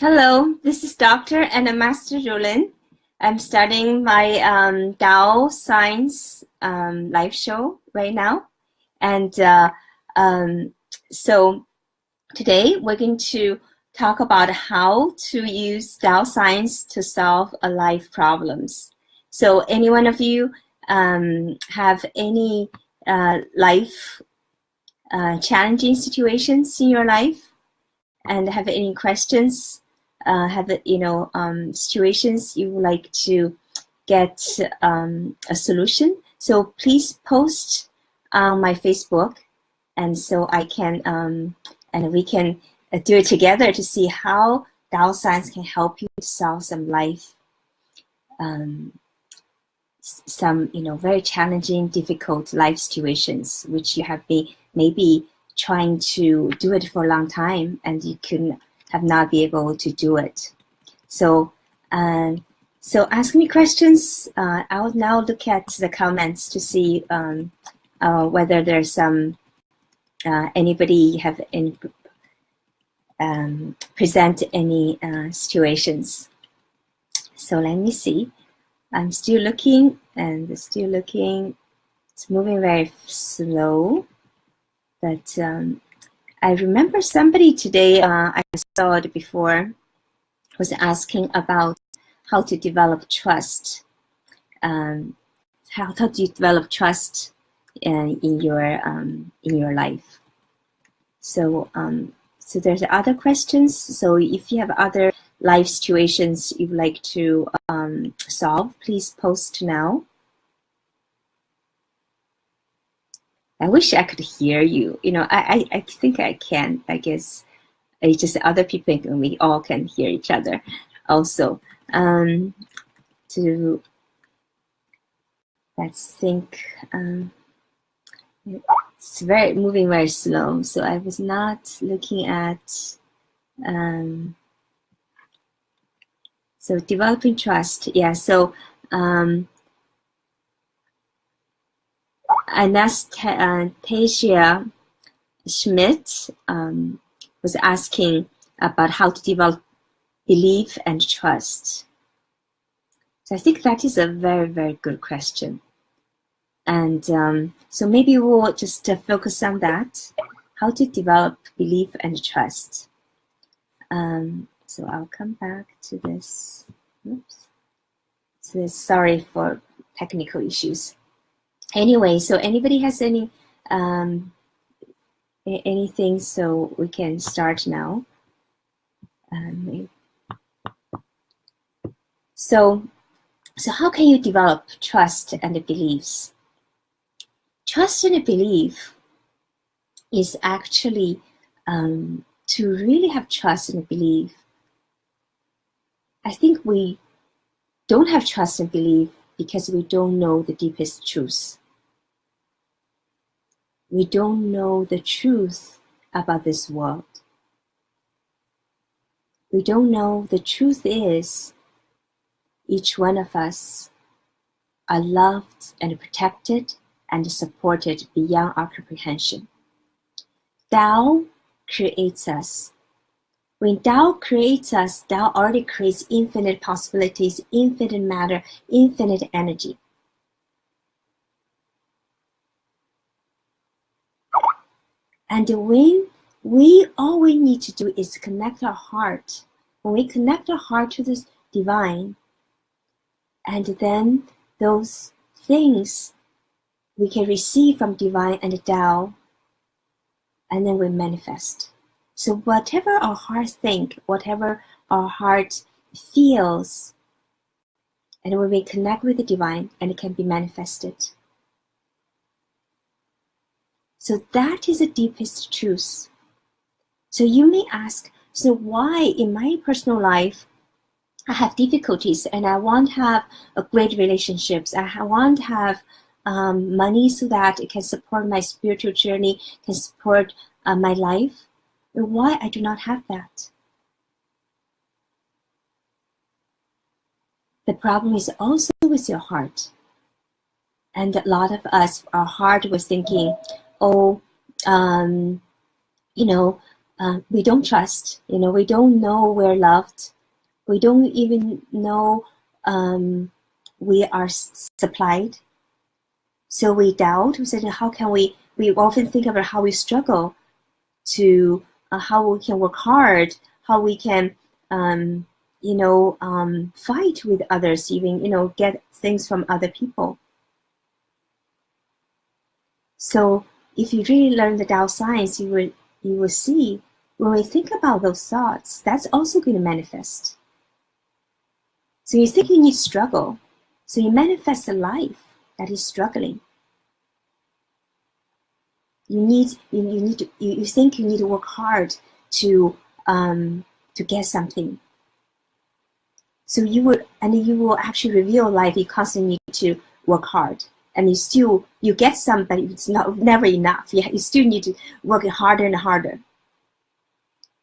Hello, this is Doctor and Master Rulin. I'm starting my Tao Science live show right now. And so today we're going to talk about how to use Tao Science to solve life problems. So any one of you have any life challenging situations in your life and have any questions, have situations you would like to get a solution, so please post on my Facebook, and so I can and we can do it together to see how Tao Science can help you to solve some life, some very challenging, difficult life situations which you have been maybe trying to do it for a long time and you have not been able to do it. So ask me questions. I will now look at the comments to see whether there's some anybody have any present any situations. So let me see. I'm still looking and still looking. It's moving very slow, but I remember somebody today, I saw it before, was asking about how to develop trust. How do you develop trust in your life? So so there's other questions. So if you have other life situations you'd like to solve, please post now. I wish I could hear you. I think I can. I guess it's just other people, and we all can hear each other also. Let's think. It's moving very slow, so I was not looking at. So developing trust, yeah. So Anastasia Schmidt was asking about how to develop belief and trust. So I think that is a very, very good question. And so maybe we'll just focus on that, how to develop belief and trust. So I'll come back to this. Oops. So sorry for technical issues. Anyway, so anybody has any anything, so we can start now. So how can you develop trust and beliefs? Trust and belief is actually to really have trust and belief. I think we don't have trust and belief because we don't know the deepest truth. We don't know the truth about this world. We don't know the truth is each one of us are loved and protected and supported beyond our comprehension. Tao creates us. When Tao creates us, Tao already creates infinite possibilities, infinite matter, infinite energy. And when all we need to do is connect our heart. When we connect our heart to this divine, and then those things we can receive from divine and Tao, and then we manifest. So whatever our heart think, whatever our heart feels, and when we connect with the divine, and it can be manifested. So that is the deepest truth. So you may ask, so why in my personal life I have difficulties and I want to have a great relationships, I want to have money so that it can support my spiritual journey, can support my life? Why I do not have that? The problem is also with your heart. And a lot of us, our heart was thinking, oh, we don't trust. We don't know we're loved. We don't even know we are supplied. So we doubt. We said, how can we often think about how we struggle to how we can work hard, how we can fight with others, even get things from other people. So if you really learn the Tao Science, you will see when we think about those thoughts, that's also going to manifest. So you think you need struggle, so you manifest a life that is struggling. You think you need to work hard to get something. So you will actually reveal life. You constantly need to work hard, and you get some, but it's never enough. You still need to work harder and harder.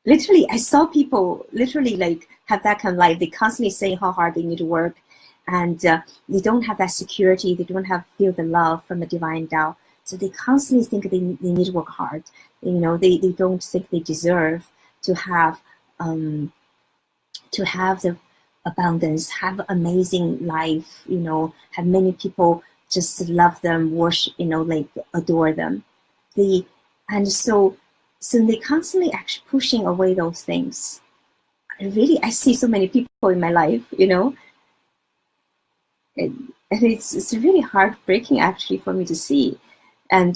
Literally, I saw people literally like have that kind of life. They constantly say how hard they need to work, and they don't have that security. They don't feel the love from the divine Tao. So they constantly think they need to work hard. They don't think they deserve to have the abundance, have amazing life, have many people just love them, worship, like adore them. So they constantly actually pushing away those things. I see so many people in my life, and it's really heartbreaking actually for me to see. And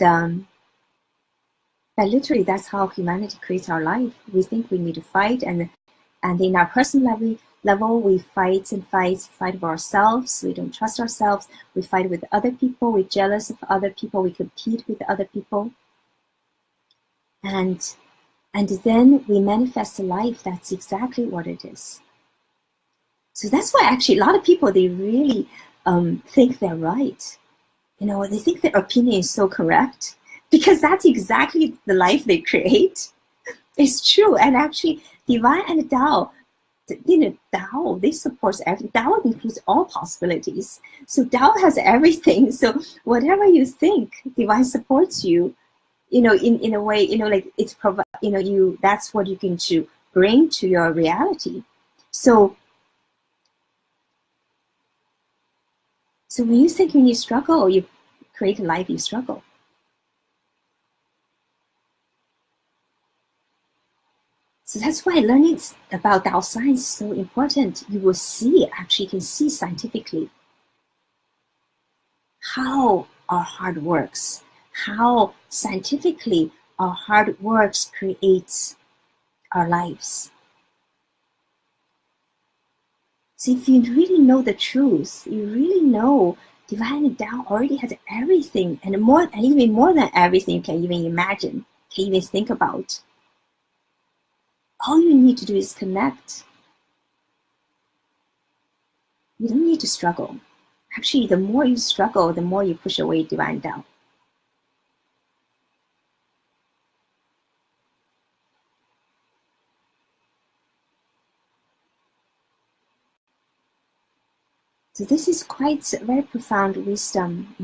but literally that's how humanity creates our life. We think we need to fight, and in our personal level we fight for ourselves. We don't trust ourselves. We fight with other people. We're jealous of other people. We compete with other people. And then we manifest a life that's exactly what it is. So that's why actually a lot of people, they really think they're right. They think their opinion is so correct because that's exactly the life they create. It's true. And actually divine and Tao, Tao, they support everything. Tao includes all possibilities. So Tao has everything. So whatever you think, divine supports you. In a way, like it's that's what you can bring to your reality. So when you think you need struggle, you create a life you struggle. So that's why learning about Tao Science is so important. You will see, actually, you can see scientifically how our heart works, how scientifically our hard work creates our lives. So if you really know the truth, you really know divine Tao already has everything, and even more than everything you can even imagine, can even think about. All you need to do is connect. You don't need to struggle. Actually, the more you struggle, the more you push away divine Tao. So this is quite very profound wisdom,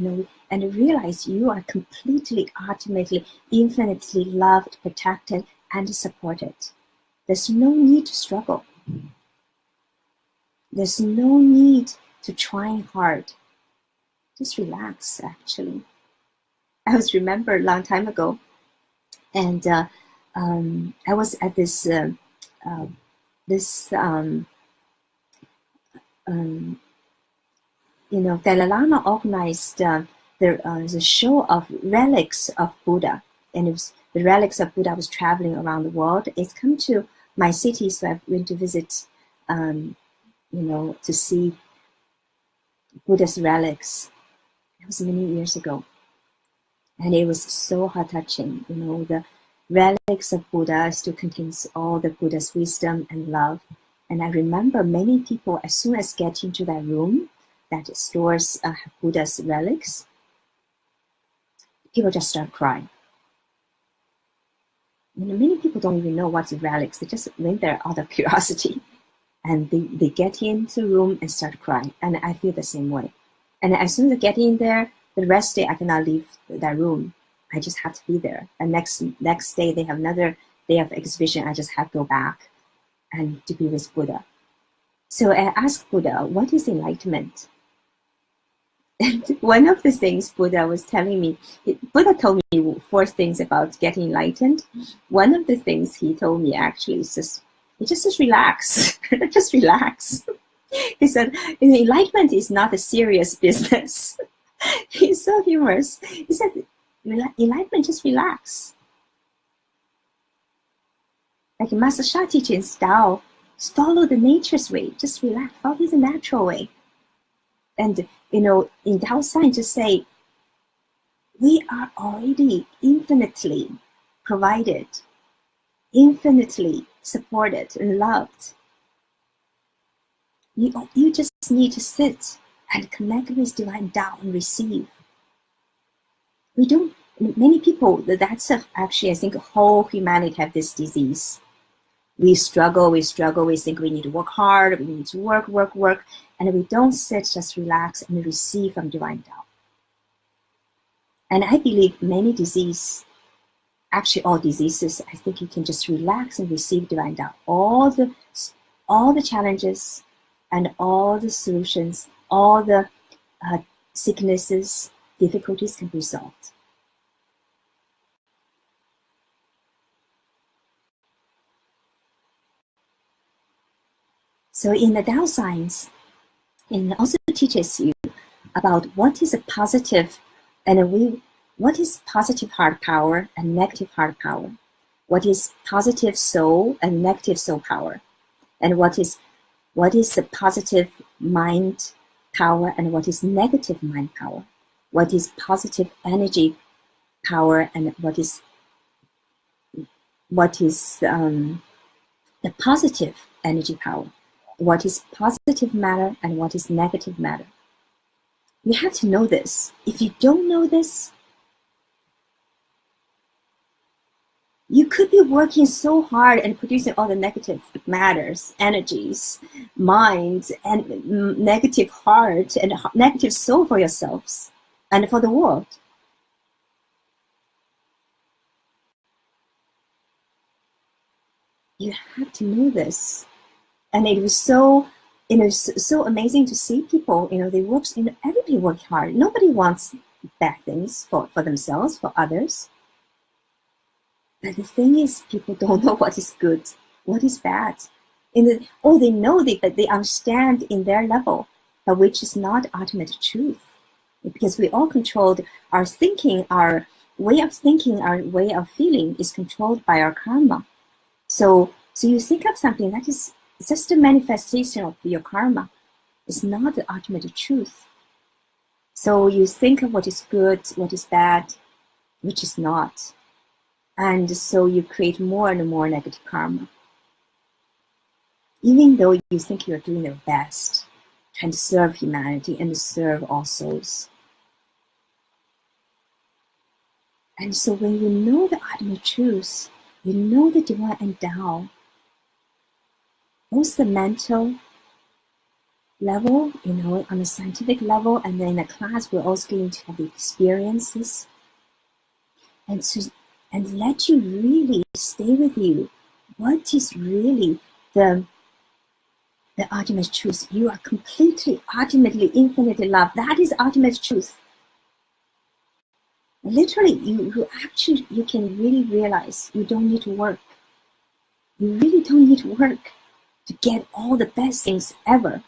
and realize you are completely, ultimately, infinitely loved, protected, and supported. There's no need to struggle. There's no need to try hard. Just relax, actually. I remember a long time ago, and I was at this Dalai Lama organized the show of relics of Buddha, and it was the relics of Buddha was traveling around the world. It's come to my city, so I went to visit, to see Buddha's relics. It was many years ago, and it was so heart-touching. The relics of Buddha still contains all the Buddha's wisdom and love. And I remember many people, as soon as get into that room that stores Buddha's relics, people just start crying. Many people don't even know what's relics. They just went there out of curiosity, and they get into the room and start crying. And I feel the same way. And as soon as I get in there, the rest of the day I cannot leave that room. I just have to be there. And next day they have another day of exhibition, I just have to go back and to be with Buddha. So I asked Buddha, what is enlightenment? And one of the things Buddha was telling me, Buddha told me 4 things about getting enlightened. One of the things he told me actually is just relax, just relax. He said, enlightenment is not a serious business. He's so humorous. He said, enlightenment, just relax. Like Master Sha teaches Tao, follow the nature's way, just relax, follow the natural way. And, in Tao Science, just say, we are already infinitely provided, infinitely supported and loved. You just need to sit and connect with divine Tao and receive. Many people, that's actually, I think, whole humanity have this disease. We struggle, we think we need to work hard, we need to work, and we don't sit, just relax and receive from divine Tao. And I believe many diseases, actually all diseases, I think you can just relax and receive divine Tao. All the challenges and all the solutions, all the sicknesses, difficulties can be solved. So in the Tao Science, it also teaches you about what is a positive what is positive heart power and negative heart power, what is positive soul and negative soul power, and what is the positive mind power and what is negative mind power, what is positive energy power and what is the positive energy power, what is positive matter and what is negative matter. You have to know this. If you don't know this, you could be working so hard and producing all the negative matters, energies, minds, and negative heart and negative soul for yourselves and for the world. You have to know this. And it was so amazing to see people, they work, everybody works hard. Nobody wants bad things for themselves, for others. But the thing is, people don't know what is good, what is bad. They know that they understand in their level, but which is not ultimate truth. Because we all controlled our thinking, our way of thinking, our way of feeling is controlled by our karma. So you think of something that is just a manifestation of your karma. It's not the ultimate truth. So you think of what is good, what is bad, which is not. And so you create more and more negative karma. Even though you think you're doing your best, trying to serve humanity and serve all souls. And so when you know the ultimate truth, you know the divine and Tao, both the mental level, on a scientific level, and then in the class, we're also going to have the experiences. And let you really stay with you. What is really the ultimate truth? You are completely, ultimately, infinitely loved. That is ultimate truth. Literally, you can really realize you don't need to work. You really don't need to work to get all the best things ever.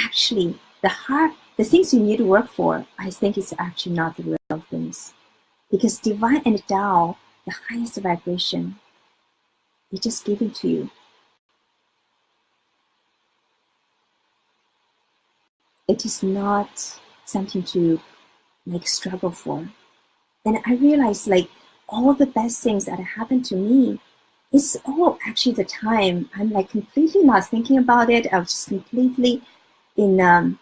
Actually, the things you need to work for, I think it's actually not the real things. Because divine and Tao, the highest vibration, it's just given to you. It is not something to struggle for. And I realized all the best things that happened to me, it's all actually the time I'm completely not thinking about it. I was just completely in I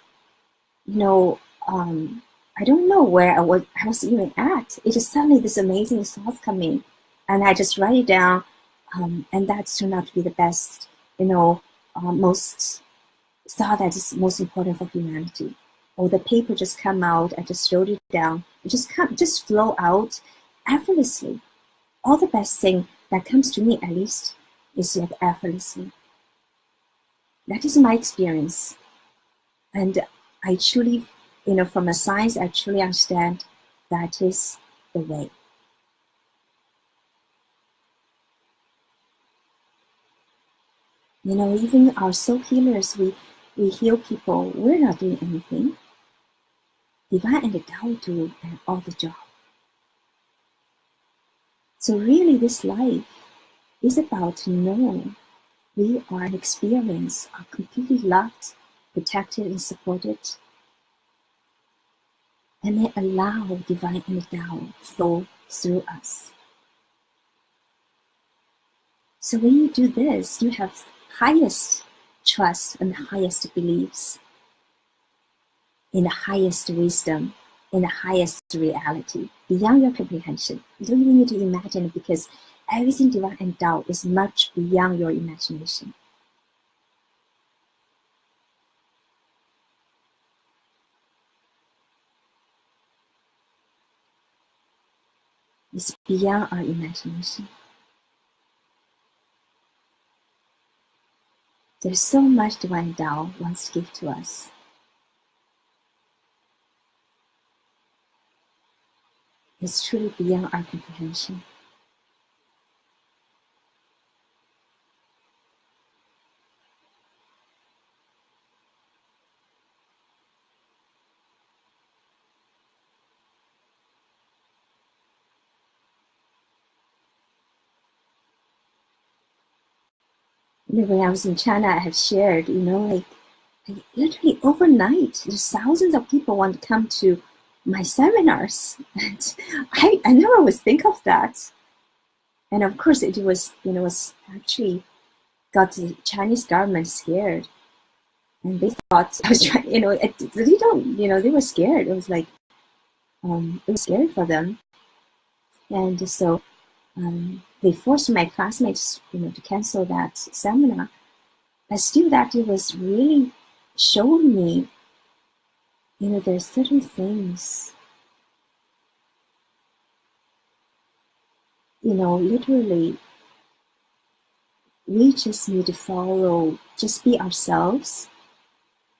don't know where I was even at. It just suddenly this amazing thoughts coming, and I just write it down, and that turned out to be the best, most thought that is most important for humanity. Or the paper just come out, I just wrote it down. It just flow out, effortlessly. All the best thing that comes to me, at least, is like effortlessly. That is my experience. And I truly, from a science, I truly understand that is the way. Even our soul healers, we heal people, we're not doing anything. Divine and the Tao do all the job. So really this life is about to know we are an experience, are completely loved, protected, and supported. And then allow divine and the Tao flow through us. So when you do this, you have highest trust and highest beliefs in the highest wisdom, in the highest reality, beyond your comprehension. You don't even need to imagine it, because everything divine and Tao is much beyond your imagination. It's beyond our imagination. There's so much divine Tao wants to give to us. It's truly beyond our comprehension. When I was in China, I have shared, like literally overnight, there's thousands of people want to come to my seminars. And I never would think of that. And of course, it was, was actually got the Chinese government scared. And they thought I was trying, they don't, they were scared. It was like, it was scary for them. And so they forced my classmates, to cancel that seminar. But still that it was really showing me, there's certain things, literally, we just need to follow, just be ourselves,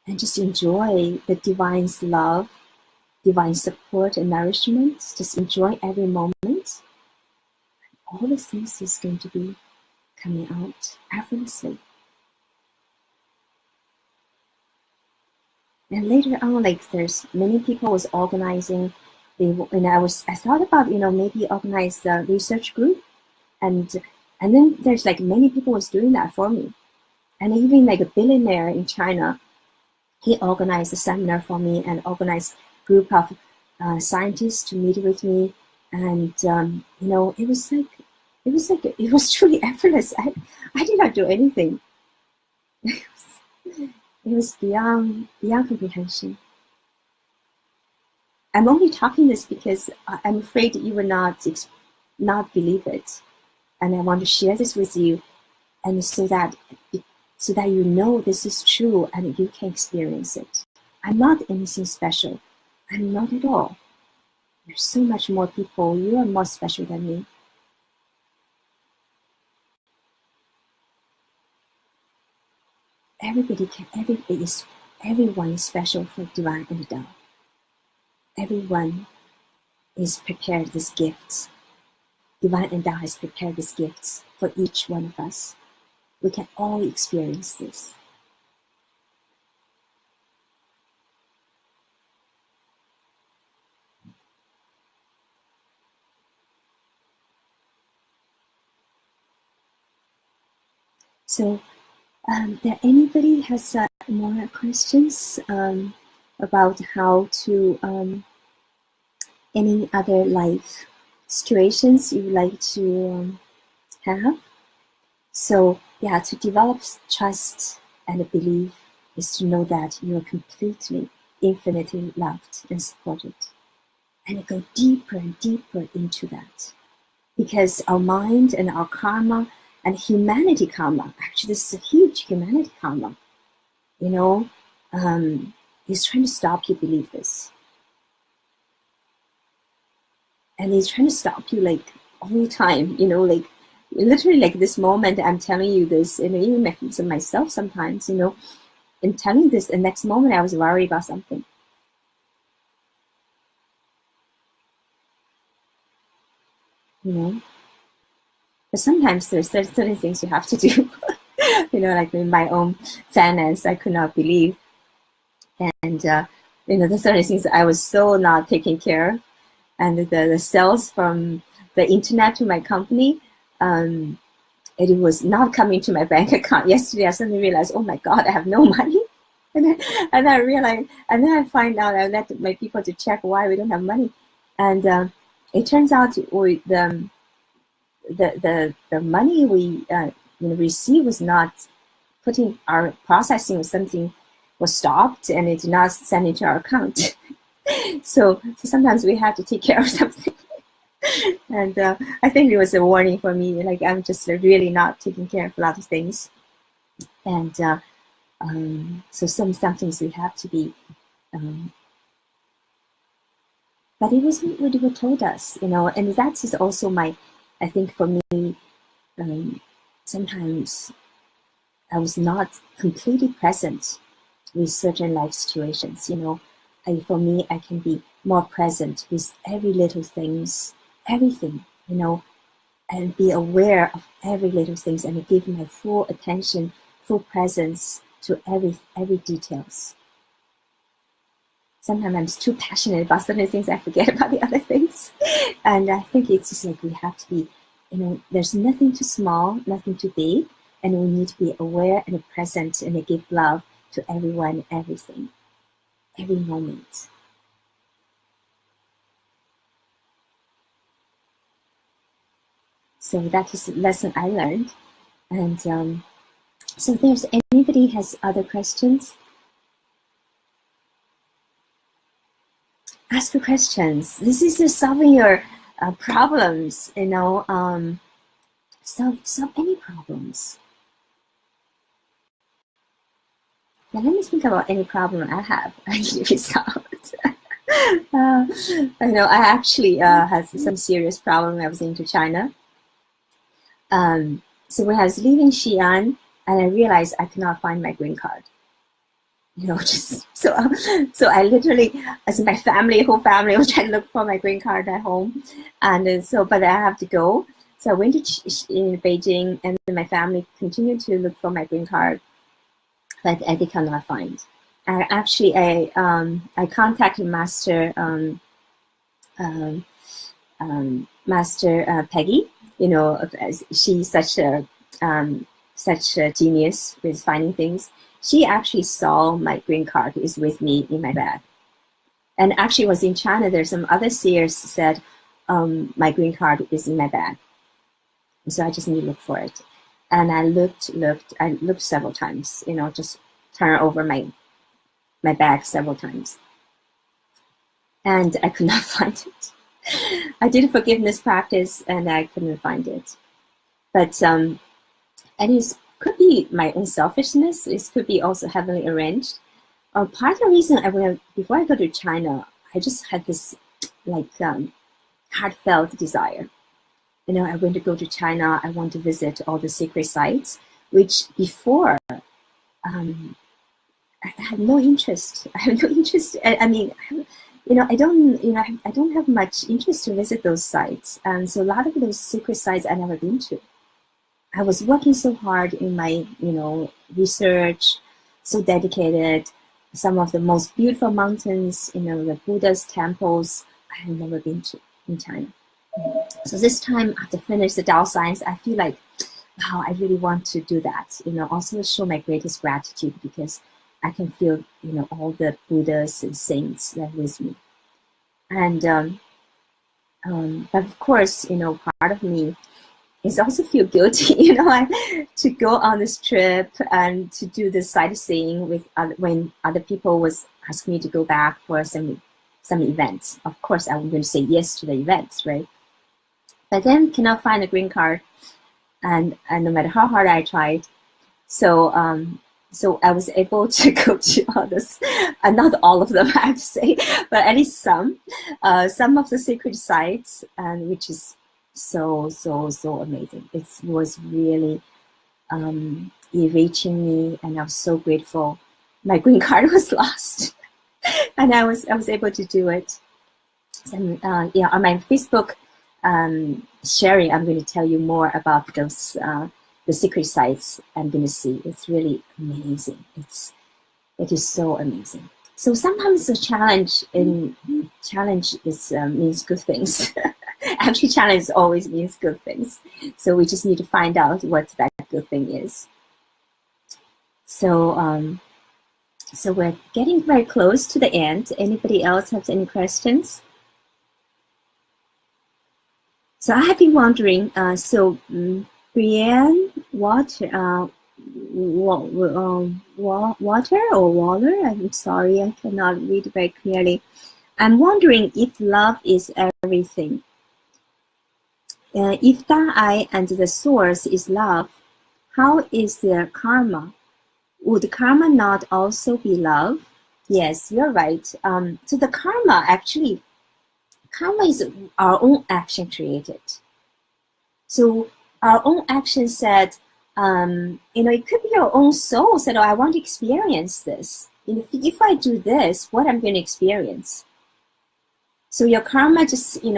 and just enjoy the divine's love, divine support and nourishment. Just enjoy every moment. All the things is going to be coming out effortlessly. And later on, like there's many people was organizing. I thought about maybe organize a research group, and then there's like many people was doing that for me, and even like a billionaire in China, he organized a seminar for me and organized a group of scientists to meet with me, and it was truly effortless. I did not do anything. It was beyond comprehension. I'm only talking this because I'm afraid you will not believe it, and I want to share this with you, and so that you know this is true and you can experience it. I'm not anything special. I'm not at all. There's so much more people. You are more special than me. Everyone is special for divine and Tao. Everyone is prepared these gifts. Divine and Tao has prepared these gifts for each one of us. We can all experience this. So, there anybody has more questions about how to any other life situations you would like to have? So yeah, to develop trust and belief is to know that you are completely, infinitely loved and supported, and go deeper and deeper into that, because our mind and our karma and humanity karma, actually this is a huge humanity karma, is trying to stop you believe this. and he's trying to stop you like all the time, you know, like literally like this moment I'm telling you this, and even myself sometimes, you know, in telling this, the next moment I was worried about something. You know, but sometimes there's certain things you have to do. You know, like in my own finance, I could not believe, and you know, there's certain things I was so not taking care of, and the sales from the internet to my company, it was not coming to my bank account. Yesterday, I suddenly realized, oh my God, I have no money. And I realized, and then I find out, I let my people to check why we don't have money, and it turns out the money we you know, received was not putting, our processing of something was stopped, and it did not send into our account. So sometimes we have to take care of something. And I think it was a warning for me, like I'm just really not taking care of a lot of things. And so some things we have to be, but it wasn't what they were told us, you know, and that is also my, I think for me, sometimes I was not completely present with certain life situations, you know. For me, I can be more present with every little things, everything, you know, and be aware of every little things, and give my full attention, full presence to every details. Sometimes I'm too passionate about certain things, I forget about the other things. And I think it's just like we have to be, you know, there's nothing too small, nothing too big, and we need to be aware and present and give love to everyone, everything, every moment. So that is a lesson I learned. And so if there's anybody has other questions, ask your questions. This is just solving your problems, you know, solve any problems. Now let me think about any problem I have I need to be solved. I know I actually had some serious problem when I was into China. So when I was leaving Xi'an, and I realized I could not find my green card. You know, just so I literally, as my family, whole family, was trying to look for my green card at home, and so but I have to go. So I went to Beijing, and then my family continued to look for my green card, but I cannot find. Actually, I contacted Master Peggy. You know, she's such a genius with finding things. She actually saw my green card is with me in my bag. And actually was in China, there's some other seers said, my green card is in my bag. And so I just need to look for it. And I looked several times, you know, just turn over my bag several times. And I could not find it. I did a forgiveness practice and I couldn't find it. But, and it could be my own selfishness. It could be also heavily arranged. Part of the reason before I go to China, I just had this like heartfelt desire. You know, I want to go to China. I want to visit all the sacred sites, which before I have no interest. I have no interest. I mean, you know, I don't have much interest to visit those sites. And so a lot of those sacred sites I never been to. I was working so hard in my, you know, research, so dedicated. Some of the most beautiful mountains, you know, the Buddha's temples, I have never been to in China. So this time, after finish the Tao Science, I feel like, wow, I really want to do that. You know, also show my greatest gratitude because I can feel, you know, all the Buddhas and saints that are with me. And but of course, you know, part of me is also feel guilty, you know, to go on this trip and to do this sightseeing with when other people was asking me to go back for some events. Of course, I'm going to say yes to the events, right? But then cannot find a green card, and no matter how hard I tried. So So I was able to go to all this, not all of them, I have to say, but at least some of the secret sites, and which is so amazing. It was really enriching me, and I was so grateful. My green card was lost, and I was able to do it. And yeah, on my Facebook sharing, I'm going to tell you more about those the secret sites I'm going to see. It's really amazing. It is so amazing. So sometimes the challenge is means good things. Actually, challenge always means good things. So we just need to find out what that good thing is. So so we're getting very close to the end. Anybody else have any questions? So I have been wondering. Brienne, water or water? I'm sorry, I cannot read very clearly. I'm wondering if love is everything. If Da'ai and the source is love, how is their karma? Would karma not also be love? Yes, you're right. So the karma is our own action created. So our own action said, it could be your own soul said, oh, I want to experience this. If I do this, what I'm going to experience. So your karma just, you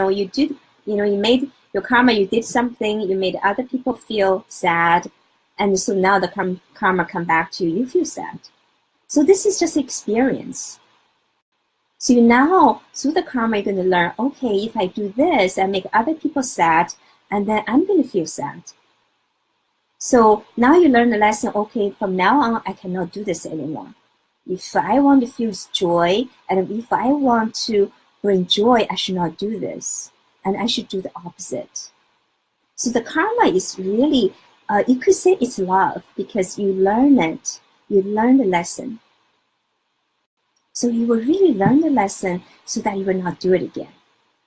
made your karma, you did something, you made other people feel sad. And so now the karma come back to you, you feel sad. So this is just experience. So now, through the karma, you're going to learn, okay, if I do this, I make other people sad, and then I'm going to feel sad. So now you learn the lesson, okay, from now on, I cannot do this anymore. If I want to feel joy, and if I want to bring joy, I should not do this. And I should do the opposite. So the karma is really, you could say it's love, because you learn it. You learn the lesson. So you will really learn the lesson so that you will not do it again.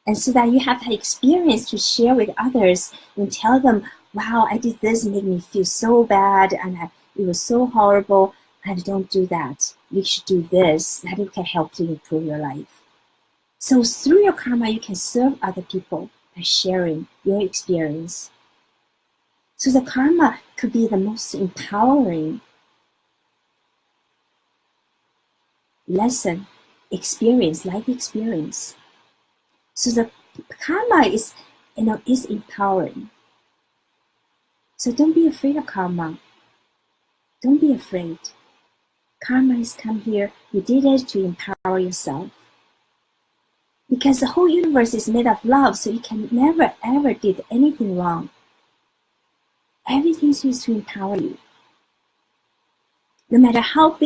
And so that you have that experience to share with others and tell them, wow, I did this, made me feel so bad, and it was so horrible, and don't do that. You should do this, that it can help to improve your life. So through your karma, you can serve other people by sharing your experience. So the karma could be the most empowering lesson, experience, life experience. So the karma is empowering. So don't be afraid of karma. Don't be afraid. Karma has come here. You did it to empower yourself. Because the whole universe is made of love, so you can never ever did anything wrong. Everything is used to empower you. No matter how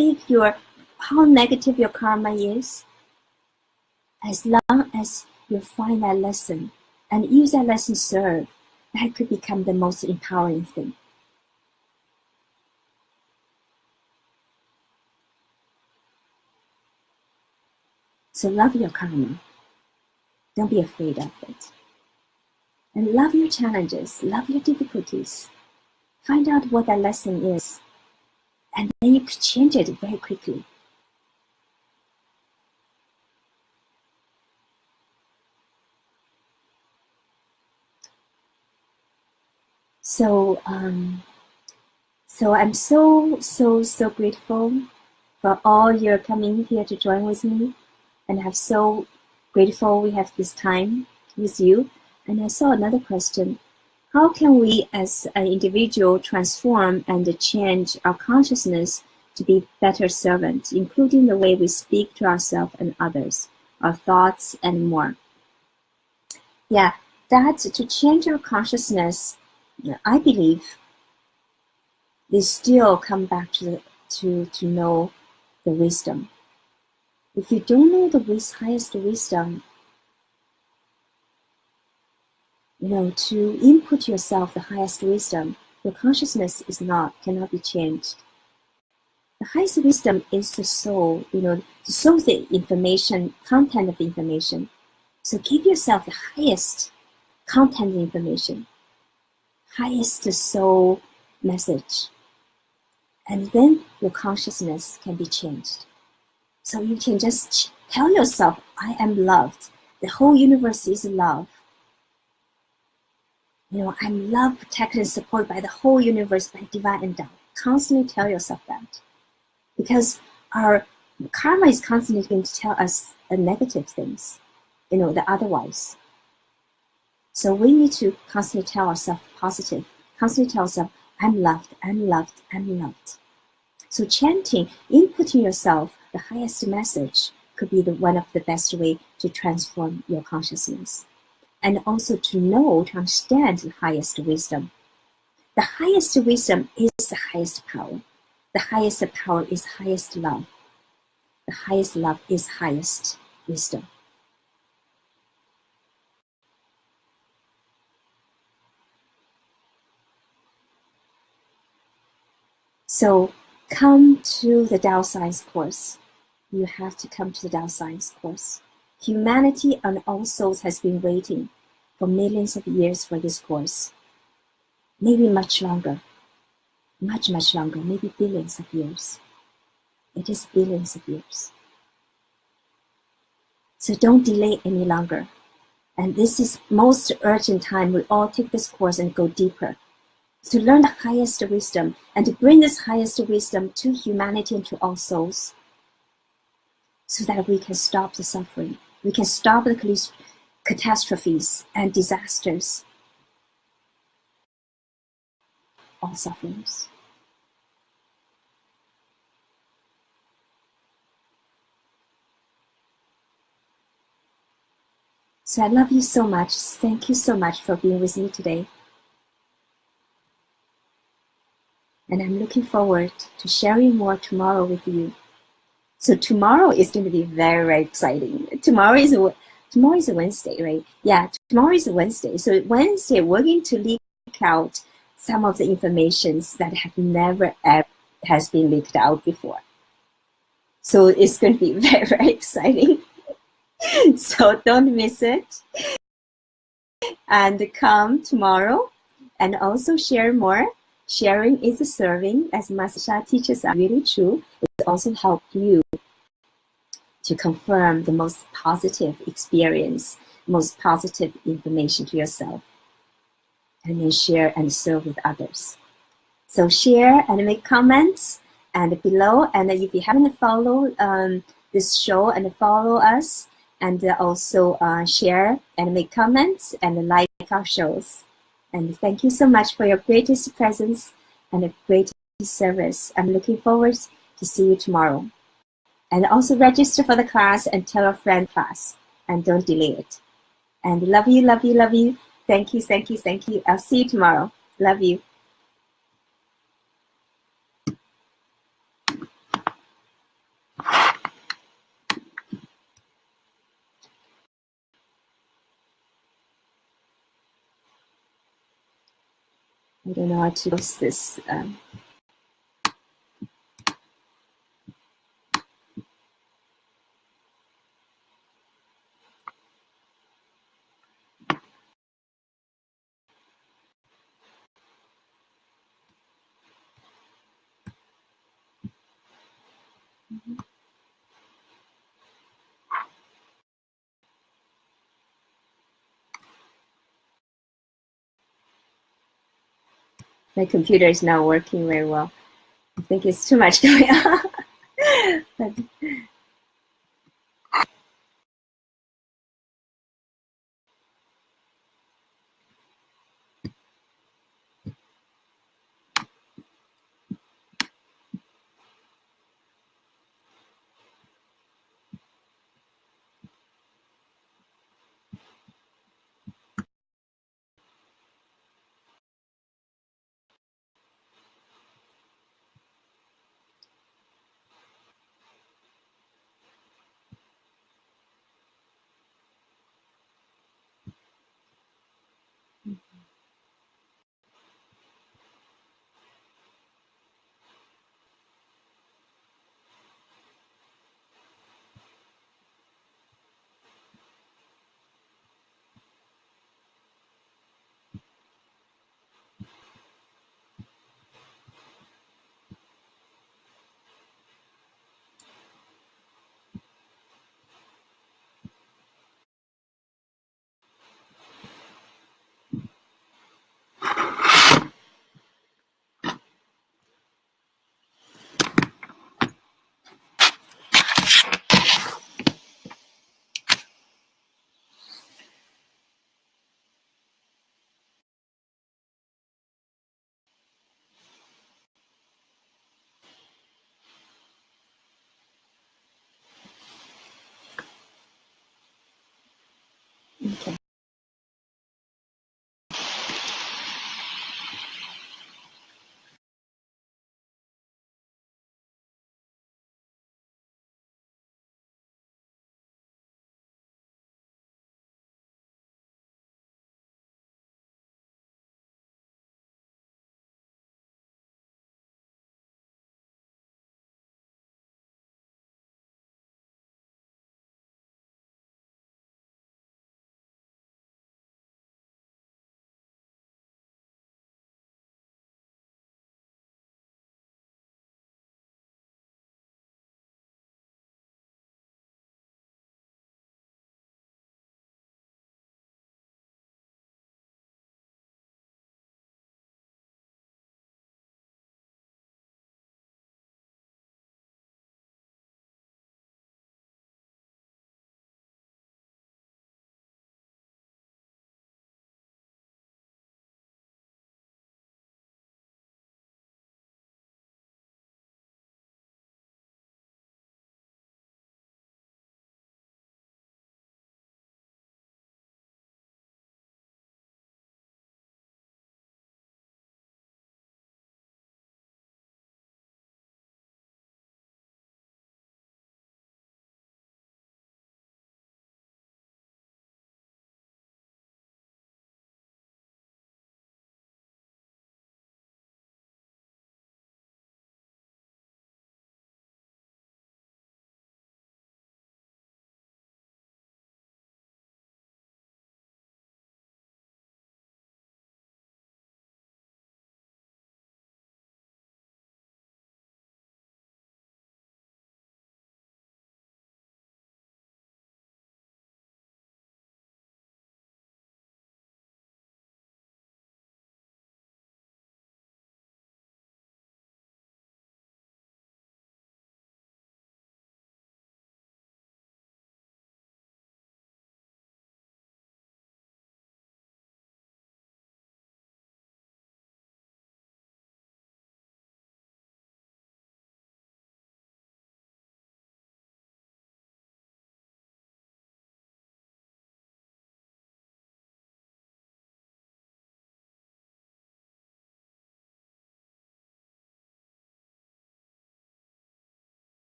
negative your karma is, as long as you find that lesson and use that lesson serve, that could become the most empowering thing. So love your karma. Don't be afraid of it. And love your challenges, love your difficulties. Find out what that lesson is. And then you could change it very quickly. So I'm so grateful for all your coming here to join with me, and I'm so grateful we have this time with you. And I saw another question: how can we, as an individual, transform and change our consciousness to be better servants, including the way we speak to ourselves and others, our thoughts, and more? Yeah, that to change our consciousness, I believe they still come back to know the wisdom. If you don't know the highest wisdom, to input yourself the highest wisdom, your consciousness cannot be changed. The highest wisdom is the soul, the soul is the information, content of the information. So give yourself the highest content of information, highest soul message. And then your consciousness can be changed. So you can just tell yourself, I am loved. The whole universe is love. I'm loved, protected, and supported by the whole universe, by divine and Tao. Constantly tell yourself that. Because our karma is constantly going to tell us negative things, the otherwise. So we need to constantly tell ourselves positive, constantly tell ourselves, I'm loved, I'm loved, I'm loved. So chanting, inputting yourself the highest message could be one of the best way to transform your consciousness. And also to know, to understand the highest wisdom. The highest wisdom is the highest power. The highest power is highest love. The highest love is highest wisdom. So come to the Tao Science course. You have to come to the Tao Science course. Humanity and all souls has been waiting for millions of years for this course. Maybe much longer, much, much longer, maybe billions of years. It is billions of years. So don't delay any longer. And this is most urgent time. We all take this course and go deeper to learn the highest wisdom and to bring this highest wisdom to humanity and to all souls so that we can stop the suffering. We can stop the catastrophes and disasters, all sufferings. So I love you so much. Thank you so much for being with me today. And I'm looking forward to sharing more tomorrow with you. So tomorrow is going to be very, very exciting. Tomorrow is a Wednesday, right? Yeah, tomorrow is a Wednesday. So Wednesday, we're going to leak out some of the informations that have never ever has been leaked out before. So it's going to be very, very exciting. So don't miss it. And come tomorrow and also share more. Sharing is serving, as Master Sha teaches us, really true. It also helps you to confirm the most positive experience, most positive information to yourself, and then share and serve with others. So share and make comments and below, and if you haven't followed this show and follow us, and also share and make comments and like our shows. And thank you so much for your greatest presence and a great service. I'm looking forward to see you tomorrow. And also register for the class and tell a friend class. And don't delay it. And love you, love you, love you. Thank you, thank you, thank you. I'll see you tomorrow. Love you. I don't know how to post this. My computer is not working very well. I think it's too much going on. But Okay.